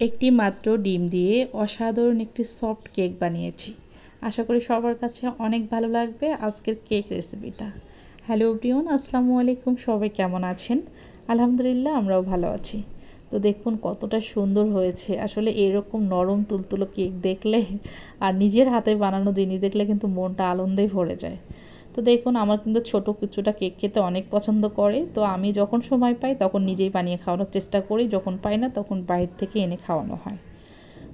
একটি মাত্র ডিম দিয়ে অসাধারণ একটি সফট কেক বানিয়েছি। আশা করি সবার কাছে অনেক ভালো লাগবে আজকের কেক রেসিপিটা। হ্যালো এভরিওয়ান, আসসালামু আলাইকুম। সবাই কেমন আছেন? আলহামদুলিল্লাহ, আমরাও ভালো আছি। তো দেখুন কতটা সুন্দর হয়েছে। আসলে এরকম নরম তুলতুলো কেক দেখলে আর নিজের হাতে বানানো জিনিস দেখলে কিন্তু মনটা আনন্দে ভরে যায়। তো দেখুন আমার কিন্তু ছোটো কিছুটা কেক খেতে অনেক পছন্দ করে। তো আমি যখন সময় পাই তখন নিজেই বানিয়ে খাওয়ানোর চেষ্টা করি, যখন পাই না তখন বাইরে থেকে এনে খাওয়ানো হয়।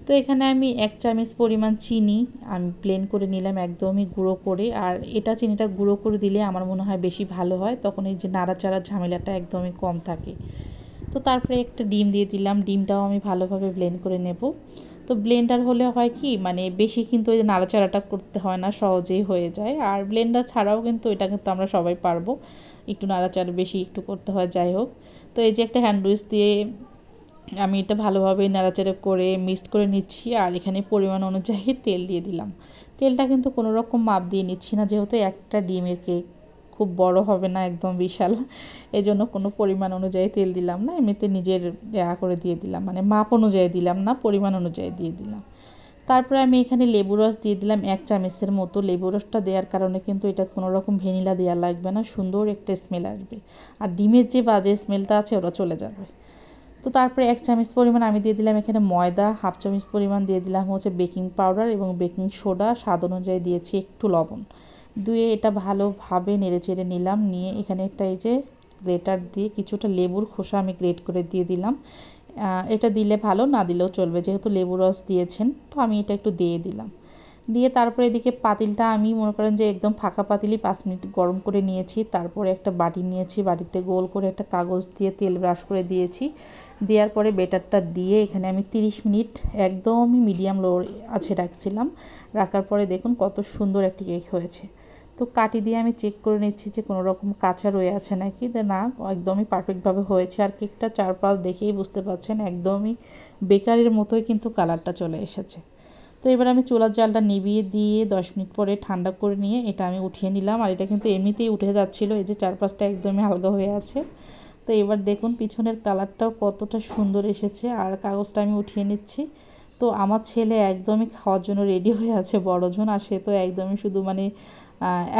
তো এখানে আমি 1 চামচ পরিমাণ চিনি আমি ব্লেন্ড করে নিলাম, একদমই গুঁড়ো করে। আর এটা চিনিটা গুঁড়ো করে দিলে আমার মনে হয় বেশি ভালো হয়, তখন এই যে নাড়াচাড়ার ঝামেলাটা একদমই কম থাকে। তো তারপরে একটা ডিম দিয়ে দিলাম, ডিমটাও আমি ভালোভাবে ব্লেন্ড করে নেব। তো ব্লেন্ডার হলে হয় কি, মানে বেশি কিন্তু ওই নাড়াচাড়াটা করতে হয় না, সহজেই হয়ে যায়। আর ব্লেন্ডার ছাড়াও কিন্তু এটা কিন্তু আমরা সবাই পারবো, একটু নাড়াচাড়া বেশি একটু করতে হয়, যাই হোক। তো এই যে একটা হ্যান্ড উইচ দিয়ে আমি এটা ভালোভাবে নাড়াচাড়া করে মিক্সড করে নিচ্ছি। আর এখানে পরিমাণ অনুযায়ী তেল দিয়ে দিলাম। তেলটা কিন্তু কোনো রকম মাপ দিয়ে নিচ্ছি না, যেহেতু একটা ডিমের কেক, খুব বড় হবে না, একদম বিশাল, এজন্য কোনো পরিমাণ অনুযায়ী তেল দিলাম না, এমনিতে নিজের করে দিয়ে দিলাম, মানে মাপ অনুযায়ী দিলাম না, পরিমাণ অনুযায়ী দিয়ে দিলাম। তারপরে আমি এখানে লেবু রস দিয়ে দিলাম 1 চামচের মতো। লেবু রসটা দেওয়ার কারণে কিন্তু এটা কোনো রকম ভ্যানিলা দেওয়া লাগবে না, সুন্দর একটা স্মেল আসবে। আর ডিমের যে বাজে স্মেলটা আছে ওটা চলে যাবে। তো তারপরে 1 চামচ পরিমাণ আমি দিয়ে দিলাম এখানে ময়দা, হাফ চামচ পরিমাণ দিয়ে দিলাম হচ্ছে বেকিং পাউডার এবং বেকিং সোডা, স্বাদ অনুযায়ী দিয়েছি একটু লবণ। দিয়ে এটা ভালোভাবে নেড়েচেড়ে নিলাম। নিয়ে এখানে একটা এই যে গ্রেটার দিয়ে কিছুটা লেবুর খোসা আমি গ্রেট করে দিয়ে দিলাম। এটা দিলে ভালো, না দিলেও চলবে, যেহেতু লেবু রস দিয়েছেন তো আমি এটা একটু দিয়ে দিলাম। দিয়ে তারপরে এদিকে পাতিলটা আমি মনে করেন যে একদম ফাঁকা পাতিলই 5 মিনিট গরম করে নিয়েছি। তারপরে একটা বাটি নিয়েছি, বাটিতে গোল করে একটা কাগজ দিয়ে তেল ব্রাশ করে দিয়েছি। দেওয়ার পরে বেটারটা দিয়ে এখানে আমি 30 মিনিট একদমই মিডিয়াম লো আছে রাখছিলাম। রাখার পরে দেখুন কত সুন্দর একটি কেক হয়েছে। তো কাঠি দিয়ে আমি চেক করে নিচ্ছি যে কোনো রকম কাঁচা রয়ে আছে নাকি। না, একদমই পারফেক্টভাবে হয়েছে। আর কেকটা চারপাশ দেখেই বুঝতে পারছেন একদমই বেকারির মতোই কিন্তু কালারটা চলে এসেছে। তো এবার আমি চুলার জালটা নিভিয়ে দিয়ে 10 মিনিট পরে ঠান্ডা করে নিয়ে এটা আমি উঠিয়ে নিলাম। আর এটা কিন্তু এমনিতেই উঠে যাচ্ছিলো, এই যে চারপাশটা একদমই হালকা হয়ে আছে। তো এবার দেখুন পিছনের কালারটাও কতটা সুন্দর এসেছে। আর কাগজটা আমি উঠিয়ে নিচ্ছি। তো আমার ছেলে একদমই খাওয়ার জন্য রেডি হয়ে আছে, বড়জন, আর সে তো একদমই শুধু মানে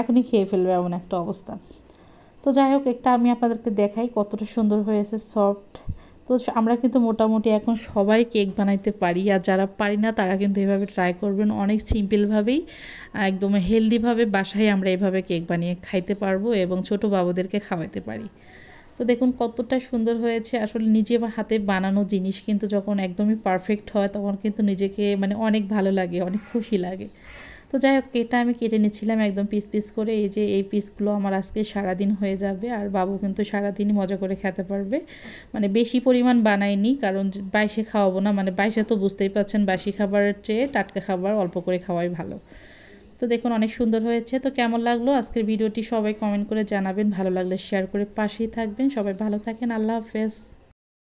এখনই খেয়ে ফেলবে এমন একটা অবস্থা। তো যাই হোক, একটা আমি আপনাদেরকে দেখাই কতটা সুন্দর হয়েছে, সফট। তো আমরা কিন্তু মোটামুটি এখন সবাই কেক বানাইতে পারি, আর যারা পারি না তারা কিন্তু এভাবে ট্রাই করবেন। অনেক সিম্পলভাবেই, একদম হেলদিভাবে বাসায় আমরা এভাবে কেক বানিয়ে খাইতে পারবো এবং ছোটো বাবুদেরকে খাওয়াতে পারি। তো দেখুন কতটা সুন্দর হয়েছে। আসলে নিজে হাতে বানানো জিনিস কিন্তু যখন একদমই পারফেক্ট হয় তখন কিন্তু নিজেকে মানে অনেক ভালো লাগে, অনেক খুশি লাগে। তো যাই হোক, এটা আমি কেটে নিচ্ছিলাম একদম পিস পিস করে। এই যে এই পিসগুলো আমার আজকে সারাদিন হয়ে যাবে, আর বাবু কিন্তু সারাদিনই মজা করে খেতে পারবে। মানে বেশি পরিমাণ বানাইনি, কারণ বাইসে খাওয়াবো না, মানে বাইসে তো বুঝতেই পারছেন বাসি খাবারের চেয়ে টাটকা খাবার অল্প করে খাওয়াই ভালো। তো দেখুন অনেক সুন্দর হয়েছে। তো কেমন লাগলো আজকের ভিডিওটি সবাই কমেন্ট করে জানাবেন, ভালো লাগলে শেয়ার করে পাশেই থাকবেন। সবাই ভালো থাকেন, আল্লাহ হাফেজ।